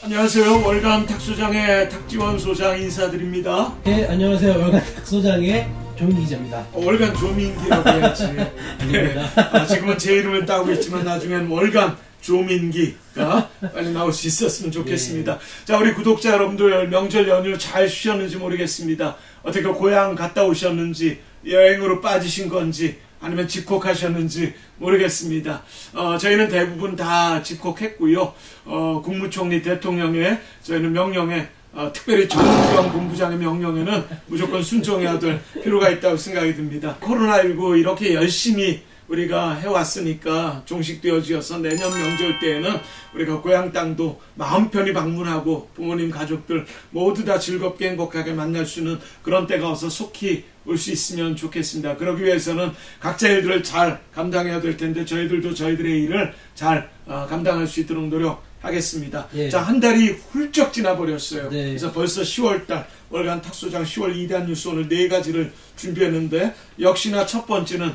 안녕하세요. 월간 탁소장의 탁지원 소장 인사드립니다. 네, 안녕하세요. 월간 탁소장의 조민기 기자입니다. 월간 조민기라고 해야지. 아닙니다. 지금은 제 이름을 따고 있지만 나중엔 월간 조민기가 빨리 나올 수 있었으면 좋겠습니다. 자, 우리 구독자 여러분들 명절 연휴 잘 쉬셨는지 모르겠습니다. 어떻게 고향 갔다 오셨는지, 여행으로 빠지신 건지, 아니면 집콕하셨는지 모르겠습니다. 저희는 대부분 다 집콕했고요. 국무총리 대통령의 저희는 명령에 특별히 정무경 본부장의 명령에는 무조건 순종해야 될 필요가 있다고 생각이 듭니다. 코로나19 이렇게 열심히 우리가 해왔으니까 종식되어지어서 내년 명절 때에는 우리가 고향 땅도 마음 편히 방문하고 부모님 가족들 모두 다 즐겁게 행복하게 만날 수 있는 그런 때가 와서 속히 올 수 있으면 좋겠습니다. 그러기 위해서는 각자 일들을 잘 감당해야 될 텐데 저희들도 저희들의 일을 잘 감당할 수 있도록 노력하겠습니다. 예. 자, 한 달이 훌쩍 지나버렸어요. 네. 그래서 벌써 10월달 월간 탁소장 10월 2단 뉴스 오늘 4가지를 준비했는데 역시나 첫 번째는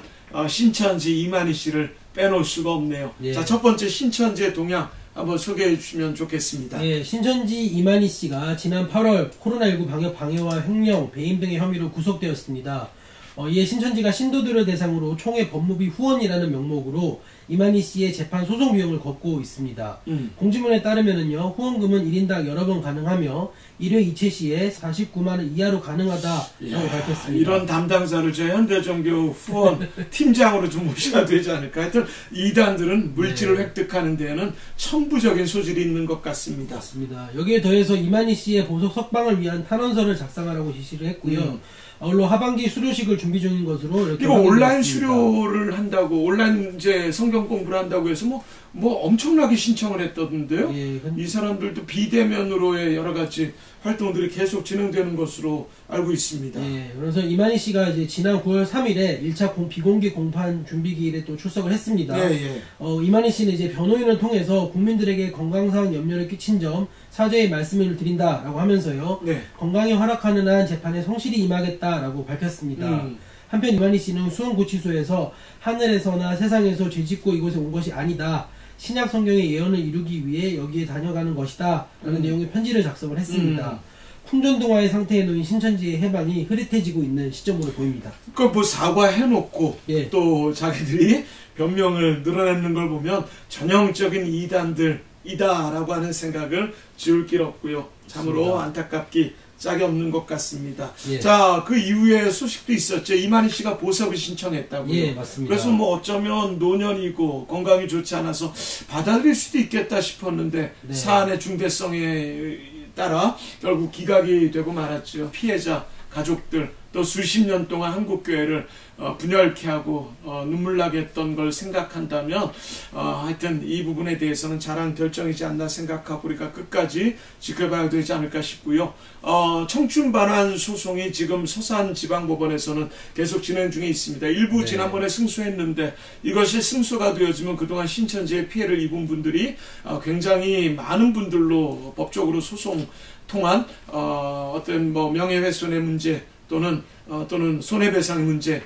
신천지 이만희 씨를 빼놓을 수가 없네요. 예. 자, 첫 번째 신천지의 동향 한번 소개해 주시면 좋겠습니다. 예, 신천지 이만희 씨가 지난 8월 코로나19 방역 방해와 횡령, 배임 등의 혐의로 구속되었습니다. 이에 신천지가 신도들을 대상으로 총회 법무비 후원이라는 명목으로 이만희 씨의 재판 소송 비용을 걷고 있습니다. 공지문에 따르면은요, 후원금은 1인당 여러 번 가능하며 1회 2채 시에 49만원 이하로 가능하다라고 밝혔습니다. 이런 담당자를 저희 현대종교 후원 팀장으로 좀 모셔야 되지 않을까. 하여튼 이단들은 물질을 획득하는 데에는 천부적인 소질이 있는 것 같습니다. 맞습니다. 여기에 더해서 이만희 씨의 보석 석방을 위한 탄원서를 작성하라고 지시를 했고요. 아울러 하반기 수료식을 준비 중인 것으로 이렇게 이거 온라인 확인되었습니다. 수료를 한다고 온라인 이제 성경 공부를 한다고 해서 뭐 엄청나게 신청을 했던데요. 예, 이 사람들도 비대면으로의 여러 가지 활동들이 계속 진행되는 것으로 알고 있습니다. 예, 그래서 이만희 씨가 이제 지난 9월 3일에 1차 비공개 공판 준비기일에 또 출석을 했습니다. 예. 이만희 씨는 이제 변호인을 통해서 국민들에게 건강상 염려를 끼친 점 사죄의 말씀을 드린다라고 하면서요. 네. 건강이 허락하는 한 재판에 성실히 임하겠다라고 밝혔습니다. 한편 이만희 씨는 수원구치소에서 하늘에서나 세상에서 죄짓고 이곳에 온 것이 아니다. 신약 성경의 예언을 이루기 위해 여기에 다녀가는 것이다. 라는 내용의 편지를 작성을 했습니다. 풍전등화의 상태에 놓인 신천지의 해방이 흐릿해지고 있는 시점으로 보입니다. 그러니까 뭐 사과해놓고 예. 또 자기들이 변명을 늘어내는 걸 보면 전형적인 이단들이다라고 하는 생각을 지울 길 없고요. 참으로 맞습니다. 안타깝기 짝이 없는 것 같습니다. 예. 자, 그 이후에 소식도 있었죠. 이만희 씨가 보석을 신청했다고요. 예, 맞습니다. 그래서 뭐 어쩌면 노년이고 건강이 좋지 않아서 받아들일 수도 있겠다 싶었는데 네. 사안의 중대성에 따라 결국 기각이 되고 말았죠. 피해자 가족들 또 수십 년 동안 한국교회를 분열케 하고 눈물나게 했던 걸 생각한다면 하여튼 이 부분에 대해서는 잘한 결정이지 않나 생각하고 우리가 끝까지 지켜봐야 되지 않을까 싶고요. 청춘 반환 소송이 지금 서산지방법원에서는 계속 진행 중에 있습니다. 일부 네. 지난번에 승소했는데 이것이 승소가 되어지면 그동안 신천지에 피해를 입은 분들이 굉장히 많은 분들로 법적으로 소송 통한 어떤 뭐 명예훼손의 문제 또는 손해배상의 문제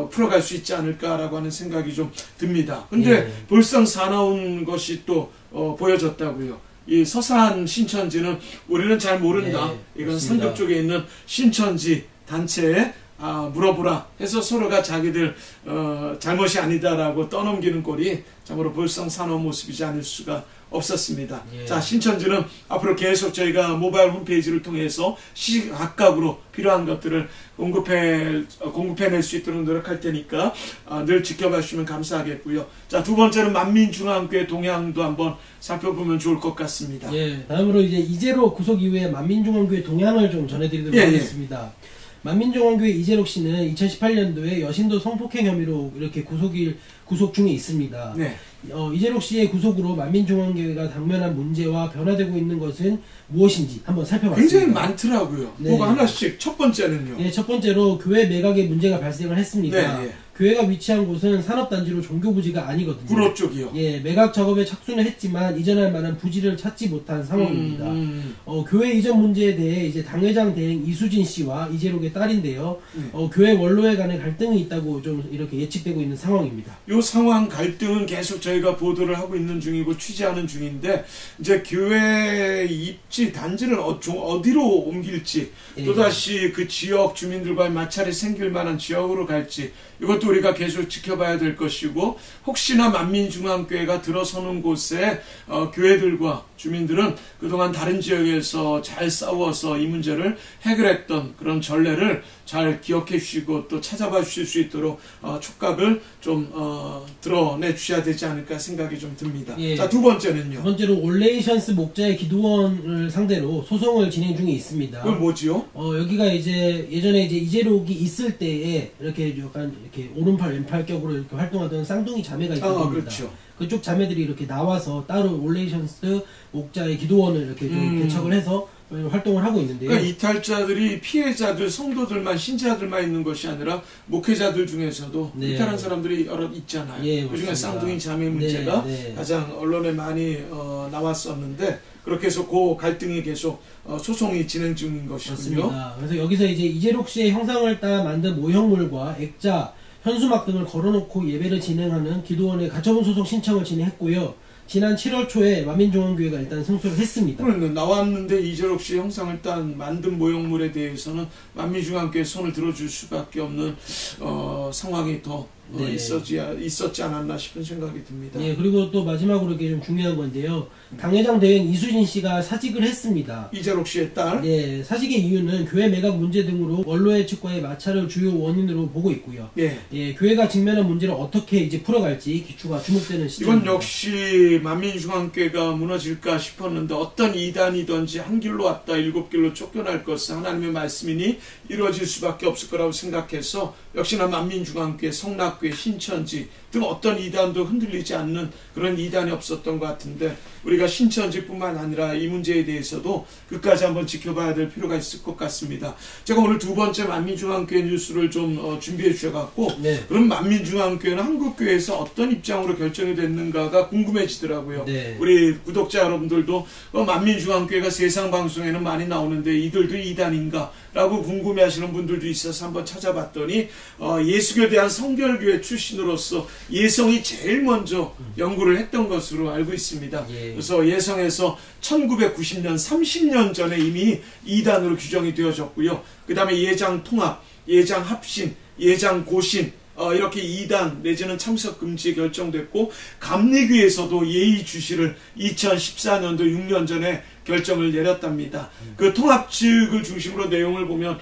풀어갈 수 있지 않을까라고 하는 생각이 좀 듭니다. 근데 예. 볼상 사나운 것이 또 보여졌다고요. 이 서산 신천지는 우리는 잘 모른다. 네, 이건 맞습니다. 상급 쪽에 있는 신천지 단체에 물어보라 해서 서로가 자기들 잘못이 아니다라고 떠넘기는 꼴이 참으로 볼상사나운 모습이지 않을 수가 없었습니다. 예. 자, 신천지는 앞으로 계속 저희가 모바일 홈페이지를 통해서 시각각으로 필요한 것들을 공급해낼 수 있도록 노력할 테니까 늘 지켜봐 주시면 감사하겠고요. 자, 두 번째는 만민중앙교회 동향도 한번 살펴보면 좋을 것 같습니다. 예, 다음으로 이제 이재로 구속 이후에 만민중앙교회 동향을 좀 전해드리도록 하겠습니다. 만민중앙교회 이재록 씨는 2018년도에 여신도 성폭행 혐의로 이렇게 구속 중에 있습니다. 네. 이재록 씨의 구속으로 만민중앙교회가 당면한 문제와 변화되고 있는 것은 무엇인지 한번 살펴봤습니다. 굉장히 많더라고요. 네. 그거 하나씩 첫 번째는요. 네, 첫 번째로 교회 매각에 문제가 발생을 했습니다. 네. 교회가 위치한 곳은 산업단지로 종교부지가 아니거든요. 구로 쪽이요. 예, 매각 작업에 착수는 했지만 이전할 만한 부지를 찾지 못한 상황입니다. 교회 이전 문제에 대해 이제 당회장 대행 이수진 씨와 이재록의 딸인데요. 교회 원로에 관해 갈등이 있다고 좀 이렇게 예측되고 있는 상황입니다. 이 상황 갈등은 계속 저희가 보도를 하고 있는 중이고 취재하는 중인데 이제 교회 입지 단지를 어디로 옮길지 또다시 그 지역 주민들과의 마찰이 생길 만한 지역으로 갈지 이것도 우리가 계속 지켜봐야 될 것이고 혹시나 만민중앙교회가 들어서는 곳에 교회들과 주민들은 그동안 다른 지역에서 잘 싸워서 이 문제를 해결했던 그런 전례를 잘 기억해 주시고 또 찾아봐 주실 수 있도록 촉각을 좀 드러내 주셔야 되지 않을까 생각이 좀 듭니다. 예. 자, 두 번째는요. 두 번째로 올레이션스 목자의 기도원을 상대로 소송을 진행 중에 있습니다. 그건 뭐지요? 여기가 이제 예전에 이제 이재록이 있을 때에 이렇게 약간 이렇게 오른팔 왼팔 격으로 이렇게 활동하던 쌍둥이 자매가 있던 겁니다. 그렇죠. 그쪽 자매들이 이렇게 나와서 따로 올레이션스 목자의 기도원을 이렇게 좀 개척을 해서 활동을 하고 있는데요. 그러니까 이탈자들이 피해자들, 성도들만, 신자들만 있는 것이 아니라 목회자들 중에서도 이탈한 사람들이 여러 있잖아요. 예, 그 중에 맞습니다. 쌍둥이 자매 문제가 가장 언론에 많이 나왔었는데 그렇게 해서 그 갈등이 계속 소송이 진행 중인 것이군요. 맞습니다. 그래서 여기서 이제 이재록 씨의 형상을 따 만든 모형물과 액자, 현수막 등을 걸어놓고 예배를 진행하는 기도원의 가처분 소송 신청을 진행했고요. 지난 7월 초에 만민중앙교회가 일단 승소를 했습니다. 그런데 나왔는데 이재록 씨 형상을 딴 만든 모형물에 대해서는 만민중앙교회 손을 들어줄 수밖에 없는 상황이 더 있었지 않았나 싶은 생각이 듭니다. 예, 그리고 또 마지막으로 이게 좀 중요한 건데요. 당회장 대행 이수진 씨가 사직을 했습니다. 이재록 씨의 딸? 네, 사직의 이유는 교회 매각 문제 등으로 원로회 측과의 마찰을 주요 원인으로 보고 있고요. 예, 교회가 직면한 문제를 어떻게 이제 풀어갈지 기추가 주목되는 시점입니다. 이건 역시 만민중앙교회가 무너질까 싶었는데 어떤 이단이든지 한 길로 왔다 일곱 길로 쫓겨날 것은 하나님의 말씀이니 이루어질 수밖에 없을 거라고 생각해서 역시나 만민중앙교회, 성락교회, 신천지 등 어떤 이단도 흔들리지 않는 그런 이단이 없었던 것 같은데 우리가 신천지뿐만 아니라 이 문제에 대해서도 끝까지 한번 지켜봐야 될 필요가 있을 것 같습니다. 제가 오늘 두 번째 만민중앙교회 뉴스를 좀 준비해 주셔갖고 그럼 만민중앙교회는 한국교회에서 어떤 입장으로 결정이 됐는가가 궁금해지더라고요. 우리 구독자 여러분들도 만민중앙교회가 세상 방송에는 많이 나오는데 이들도 이단인가? 라고 궁금해하시는 분들도 있어서 한번 찾아봤더니 예수교에 대한 성결교회 출신으로서 예성이 제일 먼저 연구를 했던 것으로 알고 있습니다. 그래서 예성에서 1990년 30년 전에 이미 이단으로 규정이 되어졌고요. 그 다음에 예장통합, 예장합신, 예장고신 이렇게 이단 내지는 참석 금지에 결정됐고 감리교에서도 예의주시를 2014년도 6년 전에 결정을 내렸답니다. 그 통합 측을 중심으로 내용을 보면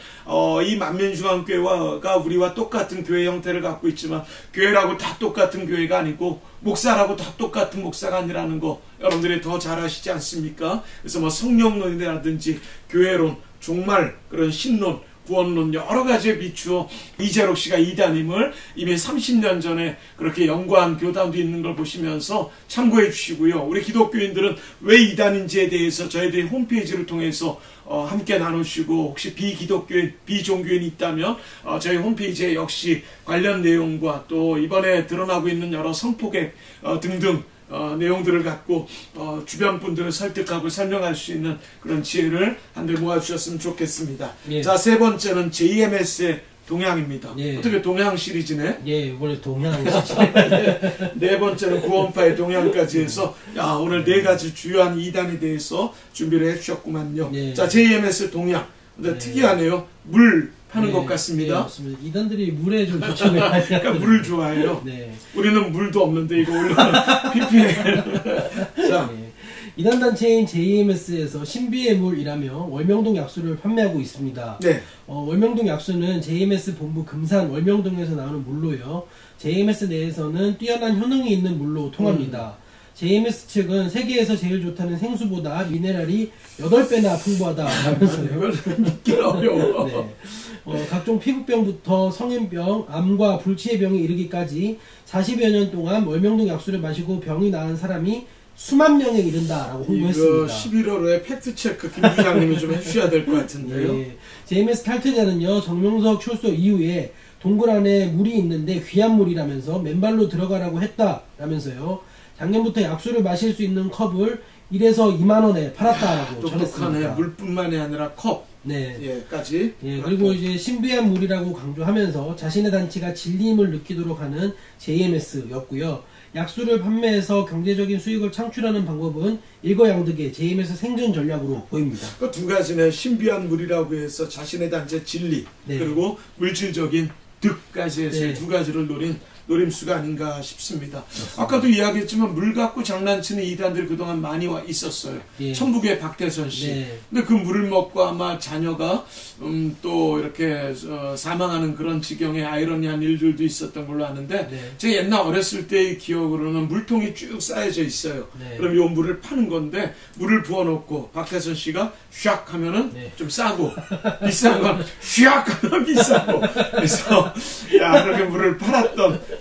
이 만민중앙교회가 우리와 똑같은 교회 형태를 갖고 있지만 교회라고 다 똑같은 교회가 아니고 목사라고 다 똑같은 목사가 아니라는 거 여러분들이 더 잘 아시지 않습니까? 그래서 뭐 성령론이라든지 교회론, 종말, 그런 신론, 구원론 여러 가지에 비추어 이재록 씨가 이단임을 이미 30년 전에 그렇게 연구한 교단도 있는 걸 보시면서 참고해 주시고요. 우리 기독교인들은 왜 이단인지에 대해서 저희들이 홈페이지를 통해서 함께 나누시고 혹시 비기독교인, 비종교인이 있다면 저희 홈페이지에 역시 관련 내용과 또 이번에 드러나고 있는 여러 성폭행 등등 내용들을 갖고 주변 분들을 설득하고 설명할 수 있는 그런 지혜를 한데 모아주셨으면 좋겠습니다. 자, 세 번째는 JMS의 동향입니다. 어떻게 동향 시리즈네? 이번에 동향 시리즈. 네 번째는 구원파의 동향까지 해서 오늘 네 가지 주요한 이단에 대해서 준비를 해주셨구만요. 자, JMS 동향. 근데 특이하네요. 물 하는 것 같습니다. 맞습니다. 이단들이 물에 좀 조청을 그러니까 물을 좋아해요. 우리는 물도 없는데 이거 올려면 PPL. 자, 이단 단체인 JMS에서 신비의 물이라며 월명동 약수를 판매하고 있습니다. 월명동 약수는 JMS 본부 금산 월명동에서 나오는 물로요. JMS 내에서는 뛰어난 효능이 있는 물로 통합니다. JMS 측은 세계에서 제일 좋다는 생수보다 미네랄이 8배나 풍부하다라면서요. 이걸 믿기 어려워. 각종 피부병부터 성인병, 암과 불치의 병에 이르기까지 40여 년 동안 월명동 약수를 마시고 병이 나은 사람이 수만 명에 이른다라고 홍보했습니다. 11월에 팩트체크 김 부장님이 좀 해주셔야 될 것 같은데요. 예. JMS 탈퇴자는요, 정명석 출소 이후에 동굴 안에 물이 있는데 귀한 물이라면서 맨발로 들어가라고 했다라면서요. 작년부터 약수를 마실 수 있는 컵을 1에서 2만 원에 팔았다라고 전했습니다. 물뿐만이 아니라 컵. 네. 예까지. 예, 그리고 이제 신비한 물이라고 강조하면서 자신의 단체가 진리임을 느끼도록 하는 JMS였고요. 약수를 판매해서 경제적인 수익을 창출하는 방법은 일거양득의 JMS 생존 전략으로 보입니다. 그 두 가지네. 신비한 물이라고 해서 자신의 단체 진리, 네. 그리고 물질적인 득까지 해서 네. 두 가지를 노린 노림수가 아닌가 싶습니다. 맞습니다. 아까도 이야기했지만 물 갖고 장난치는 이단들이 그동안 많이 있었어요. 예. 천북의 박대선 씨. 네. 근데 그 물을 먹고 아마 자녀가 또 이렇게 사망하는 그런 지경의 아이러니한 일들도 있었던 걸로 아는데, 네. 제가 옛날 어렸을 때의 기억으로는 물통이 쭉 쌓여져 있어요. 네. 그럼 이 물을 파는 건데, 물을 부어놓고 박대선 씨가 샥 하면은 네. 좀 싸고, 비싼 건 샥 하면 비싸고. 그래서 그렇게 물을 팔았던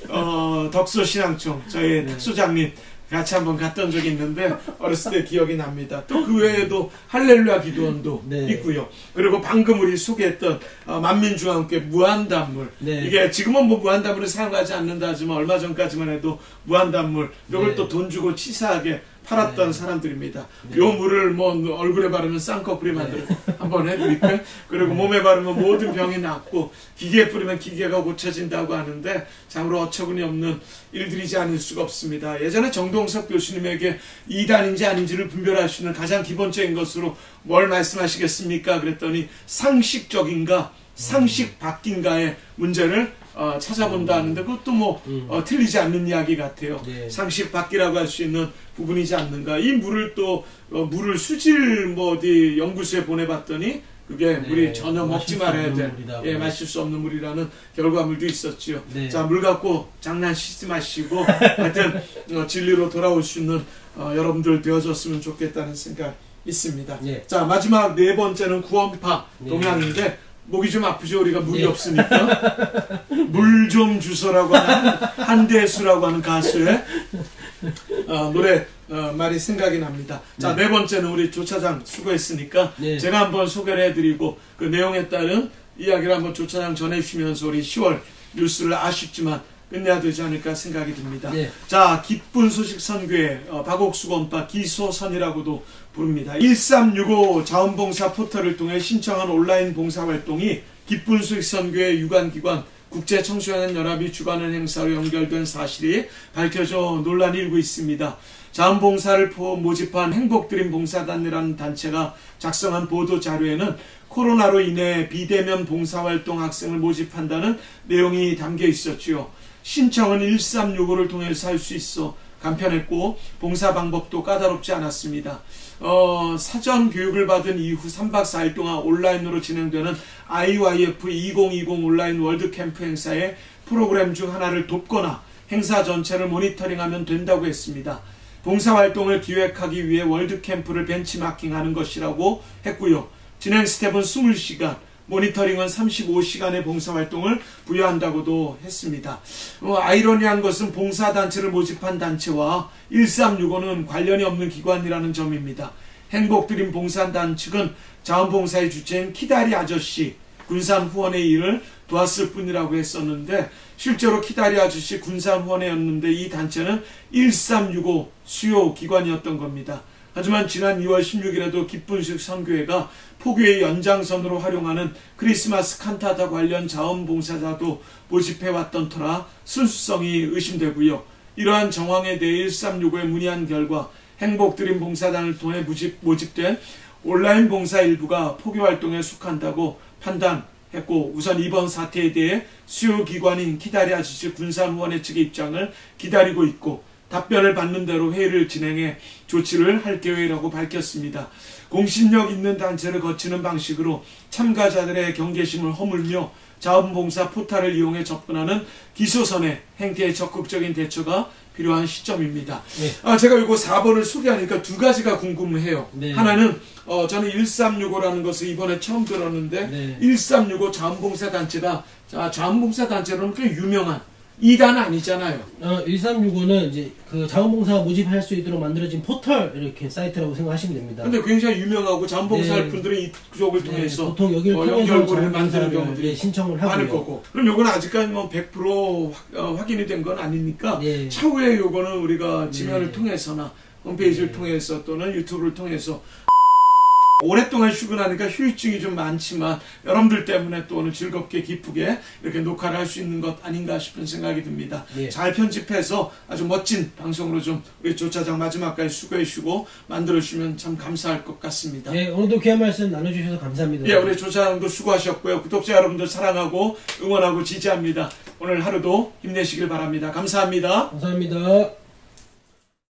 덕소신앙총 저희 탁소장님 같이 한번 갔던 적이 있는데 어렸을 때 기억이 납니다. 또 그 외에도 할렐루야 기도원도 네. 있고요. 그리고 방금 우리 소개했던 만민주와 함께 무한단물. 네. 이게 지금은 뭐 무한단물을 사용하지 않는다 하지만 얼마 전까지만 해도 무한단물 이걸 네. 또 돈 주고 치사하게 팔았던 네. 사람들입니다. 네. 요 물을 뭐 얼굴에 바르면 쌍꺼풀이 만들어 한번 해드릴까요? 그리고 몸에 바르면 모든 병이 낫고 기계에 뿌리면 기계가 고쳐진다고 하는데 참으로 어처구니 없는 일들이지 않을 수가 없습니다. 예전에 정동석 교수님에게 이단인지 아닌지를 분별할 수 있는 가장 기본적인 것으로 뭘 말씀하시겠습니까? 그랬더니 상식적인가 상식 밖인가의 문제를 찾아본다 하는데 그것도 뭐 틀리지 않는 이야기 같아요. 네. 상식 밖이라고 할 수 있는 부분이지 않는가. 이 물을 또 물을 수질 뭐 어디 연구소에 보내봤더니 그게 네. 물이 전혀 먹지 말아야 돼. 예, 마실 수 없는 물이라는 결과물도 있었지요. 네. 자, 물 갖고 장난치지 마시고 하여튼 진리로 돌아올 수 있는 여러분들 되어줬으면 좋겠다는 생각 있습니다. 네. 자, 마지막 네 번째는 구원파 네. 동향인데 목이 좀 아프죠? 우리가 물이 네. 없으니까. 물 좀 주소라고 하는 한대수라고 하는 가수의 노래 말이 생각이 납니다. 자, 네 번째는 우리 조차장 수고했으니까 네. 제가 한번 소개를 해드리고 그 내용에 따른 이야기를 한번 조차장 전해주시면서 우리 10월 뉴스를 아쉽지만 끝내야 되지 않을까 생각이 듭니다. 네. 자, 기쁜 소식 선교회 박옥수건파 기소선이라고도 부릅니다. 1365 자원봉사 포털을 통해 신청한 온라인 봉사활동이 기쁜 소식 선교회 유관기관 국제청소년연합이 주관하는 행사로 연결된 사실이 밝혀져 논란이 일고 있습니다. 자원봉사를 모집한 행복드림 봉사단이라는 단체가 작성한 보도자료에는 코로나로 인해 비대면 봉사활동 학생을 모집한다는 내용이 담겨 있었지요. 신청은 1365를 통해서 할 수 있어 간편했고 봉사 방법도 까다롭지 않았습니다. 사전 교육을 받은 이후 3박 4일 동안 온라인으로 진행되는 IYF 2020 온라인 월드캠프 행사의 프로그램 중 하나를 돕거나 행사 전체를 모니터링하면 된다고 했습니다. 봉사활동을 기획하기 위해 월드캠프를 벤치마킹하는 것이라고 했고요. 진행 스텝은 20시간, 모니터링은 35시간의 봉사활동을 부여한다고도 했습니다. 아이러니한 것은 봉사단체를 모집한 단체와 1365는 관련이 없는 기관이라는 점입니다. 행복드림 봉사단 측은 자원봉사의 주체인 키다리 아저씨 군산 후원의 일을 도왔을 뿐이라고 했었는데 실제로 키다리 아저씨 군산 후원회였는데 이 단체는 1365 수요 기관이었던 겁니다. 하지만 지난 2월 16일에도 기쁜식 선교회가 포교의 연장선으로 활용하는 크리스마스 칸타타 관련 자원봉사자도 모집해왔던 터라 순수성이 의심되고요. 이러한 정황에 대해 1365에 문의한 결과 행복드림 봉사단을 통해 모집된 온라인 봉사 일부가 포교활동에 속한다고 판단했고 우선 이번 사태에 대해 수요 기관인 키다리 아저씨 군산후원회 측의 입장을 기다리고 있고 답변을 받는 대로 회의를 진행해 조치를 할 계획이라고 밝혔습니다. 공신력 있는 단체를 거치는 방식으로 참가자들의 경계심을 허물며 자원봉사 포탈을 이용해 접근하는 기소선의 행태에 적극적인 대처가 필요한 시점입니다. 네. 제가 이거 4번을 소개하니까 두 가지가 궁금해요. 네. 하나는 저는 1365라는 것을 이번에 처음 들었는데 네. 1365 자원봉사 단체가 자원봉사 단체로는 꽤 유명한 2단 아니잖아요. 1365는 이제 그 자원봉사 모집할 수 있도록 만들어진 포털 이렇게 사이트라고 생각하시면 됩니다. 근데 굉장히 유명하고 자원봉사할 네. 분들은 이쪽을 통해서 보통 여기를 통해서 연결고리를 만드는 경우들이 신청을 많을 하고요. 거고. 그럼 요건 아직까지 뭐 100% 확인이 된 건 아니니까 네. 차후에 요거는 우리가 지면을 네. 통해서나 홈페이지를 통해서 또는 유튜브를 통해서 오랫동안 출근하니까 휴유증이 좀 많지만 여러분들 때문에 또 오늘 즐겁게 기쁘게 이렇게 녹화를 할 수 있는 것 아닌가 싶은 생각이 듭니다. 예. 잘 편집해서 아주 멋진 방송으로 좀 우리 조차장 마지막까지 수고해 주시고 만들어 주시면 참 감사할 것 같습니다. 네, 오늘도 귀한 말씀 나눠주셔서 감사합니다. 예, 우리 조차장도 수고하셨고요. 구독자 여러분들 사랑하고 응원하고 지지합니다. 오늘 하루도 힘내시길 바랍니다. 감사합니다. 감사합니다.